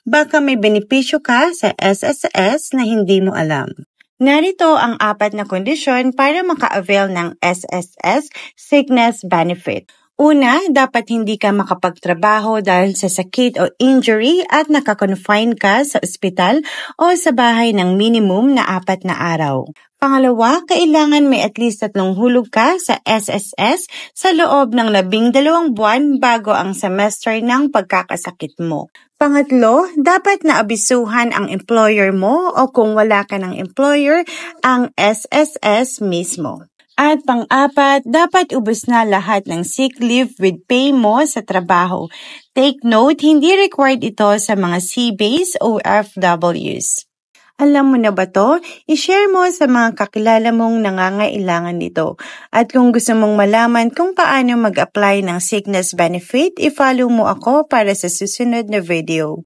Baka may benepisyo ka sa SSS na hindi mo alam. Narito ang 4 na kondisyon para maka-avail ng SSS sickness benefit. Una, dapat hindi ka makapagtrabaho dahil sa sakit o injury at nakakonfine ka sa ospital o sa bahay ng minimum na 4 na araw. Pangalawa, kailangan may at least 3 hulog ka sa SSS sa loob ng 12 buwan bago ang semester ng pagkakasakit mo. Pangatlo, dapat naabisuhan ang employer mo o kung wala ka ng employer, ang SSS mismo. At pang-4, dapat ubos na lahat ng sick leave with pay mo sa trabaho. Take note, hindi required ito sa mga C-base o FWs. Alam mo na ba to? I-share mo sa mga kakilala mong nangangailangan nito. At kung gusto mong malaman kung paano mag-apply ng sickness benefit, i-follow mo ako para sa susunod na video.